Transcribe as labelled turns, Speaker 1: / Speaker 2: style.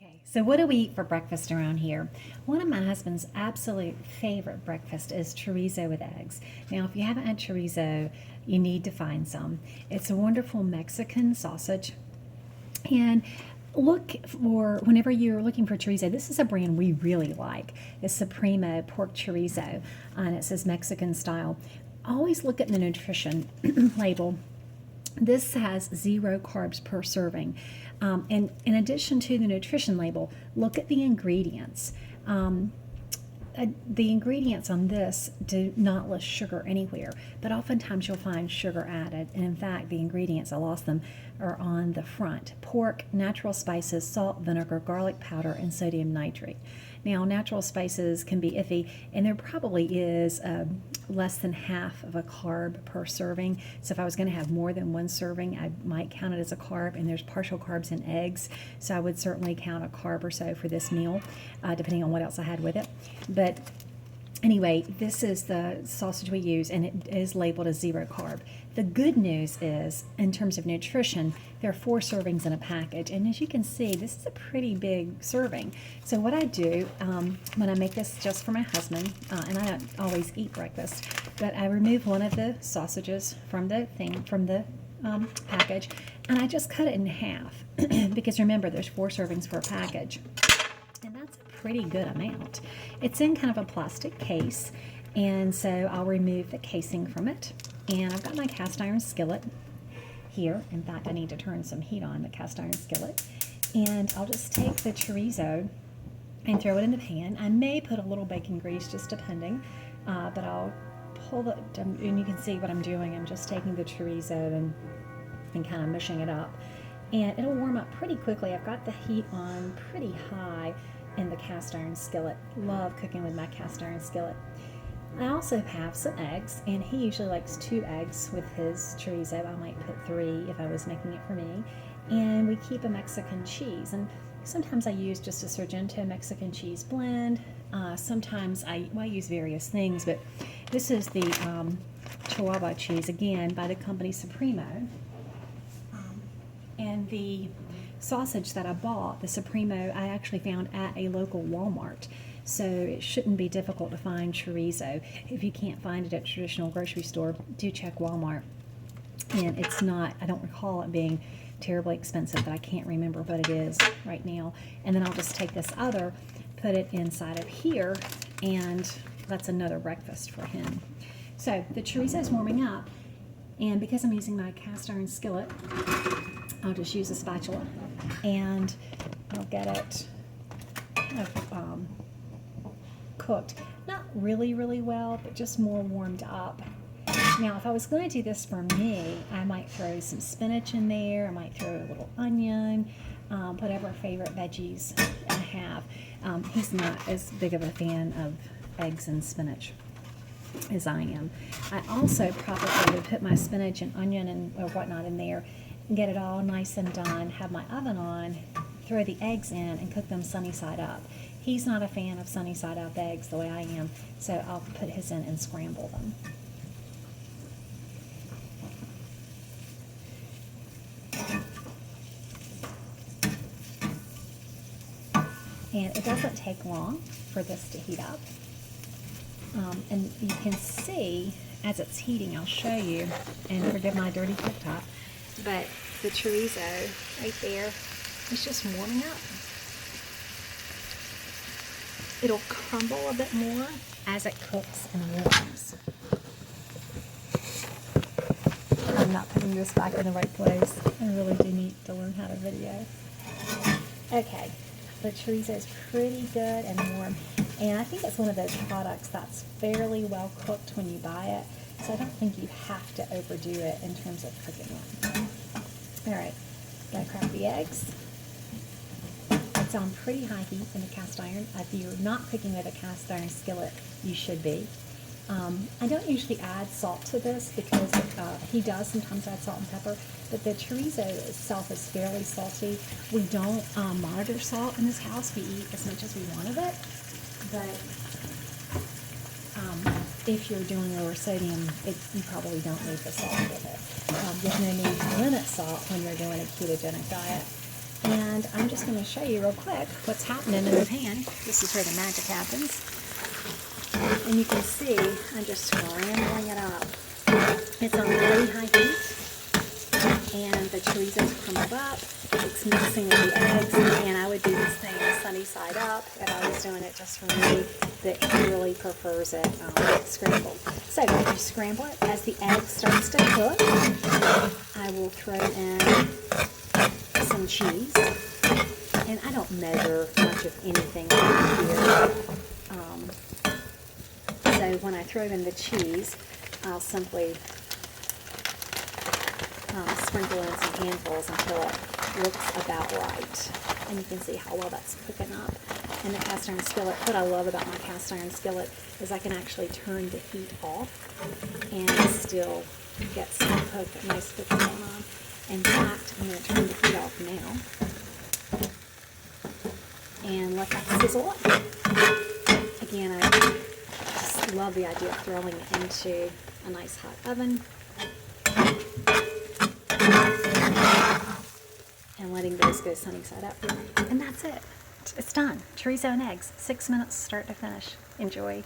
Speaker 1: Okay, so what do we eat for breakfast around here? One of my husband's absolute favorite breakfast is chorizo with eggs. Now, if you haven't had chorizo, you need to find some. It's a wonderful Mexican sausage. And look for, whenever you're looking for chorizo, this is a brand we really like. It's Supremo pork chorizo, and it says Mexican style. Always look at the nutrition label. This has 0 carbs per serving. And in addition to the nutrition label, look at the ingredients. The ingredients on this do not list sugar anywhere, but oftentimes you'll find sugar added. And in fact, the ingredients, I lost them, are on the front. Pork, natural spices, salt, vinegar, garlic powder, and sodium nitrate. Now, natural spices can be iffy, and there probably is less than half of a carb per serving. So if I was going to have more than one serving, I might count it as a carb, and there's partial carbs in eggs. So I would certainly count a carb or so for this meal, depending on what else I had with it. But anyway, this is the sausage we use, and it is labeled as 0 carb. The good news is, in terms of nutrition, there are 4 servings in a package, and as you can see, this is a pretty big serving. So what I do when I make this just for my husband, and I don't always eat breakfast, but I remove one of the sausages from the package, and I just cut it in half because remember, there's 4 servings for a package. And that's a pretty good amount. It's in kind of a plastic case, and so I'll remove the casing from it. And I've got my cast iron skillet here. In fact, I need to turn some heat on the cast iron skillet. And I'll just take the chorizo and throw it in the pan. I may put a little bacon grease, just depending, but I'll pull the, and you can see what I'm doing. I'm just taking the chorizo and kind of mushing it up. And it'll warm up pretty quickly. I've got the heat on pretty high in the cast iron skillet. Love cooking with my cast iron skillet. I also have some eggs, and he usually likes 2 eggs with his chorizo. I might put 3 if I was making it for me. And we keep a Mexican cheese, and sometimes I use just a Sargento Mexican cheese blend. Sometimes I use various things, but this is the Chihuahua cheese, again, by the company Supremo. And the sausage that I bought, the Supremo, I actually found at a local Walmart. So it shouldn't be difficult to find chorizo. If you can't find it at a traditional grocery store, do check Walmart. And it's not, I don't recall it being terribly expensive, but I can't remember what it is right now. And then I'll just take this other, put it inside of here, and that's another breakfast for him. So the chorizo is warming up, and because I'm using my cast iron skillet, I'll just use a spatula, and I'll get it cooked. Not really, really well, but just more warmed up. Now, if I was going to do this for me, I might throw some spinach in there. I might throw a little onion, whatever favorite veggies I have. He's not as big of a fan of eggs and spinach as I am. I also probably would put my spinach and onion and or whatnot in there, get it all nice and done, have my oven on, throw the eggs in, and cook them sunny side up. He's not a fan of sunny side up eggs the way I am, so I'll put his in and scramble them. And it doesn't take long for this to heat up. And you can see as it's heating, I'll show you, and forgive my dirty cooktop, but the chorizo right there is just warming up. It'll crumble a bit more as it cooks and warms. I'm not putting this back in the right place. I really do need to learn how to video. Okay, the chorizo is pretty good and warm, and I think it's one of those products that's fairly well cooked when you buy it, so I don't think you have to overdo it in terms of cooking it. All right, gotta crack the eggs. It's on pretty high heat in the cast iron. If you're not cooking with a cast iron skillet, you should be. I don't usually add salt to this because he does sometimes add salt and pepper, but the chorizo itself is fairly salty. We don't monitor salt in this house. We eat as much as we want of it, but if you're doing lower sodium, you probably don't need the salt with it. There's no need to limit salt when you're doing a ketogenic diet. And I'm just going to show you real quick what's happening in the pan. This is where the magic happens. And you can see I'm just scrambling it up. It's on really high heat. And the chorizo's crumbled up. It's mixing with the eggs. And I would do this thing sunny side up. And I was doing it just for me, but he really prefers it scrambled. So if you scramble it, as the egg starts to cook, I will throw in some cheese. And I don't measure much of anything here. So when I throw in the cheese, I'll simply sprinkle in some handfuls until it looks about right. And you can see how well that's cooking up in the cast iron skillet. What I love about my cast iron skillet is I can actually turn the heat off and still get some nice cooking going on. In fact, I'm going to turn the heat off now and let that sizzle up. Again, I just love the idea of throwing it into a nice hot oven and letting those go sunny side up. And that's it. It's done. Chorizo and eggs. 6 minutes start to finish. Enjoy.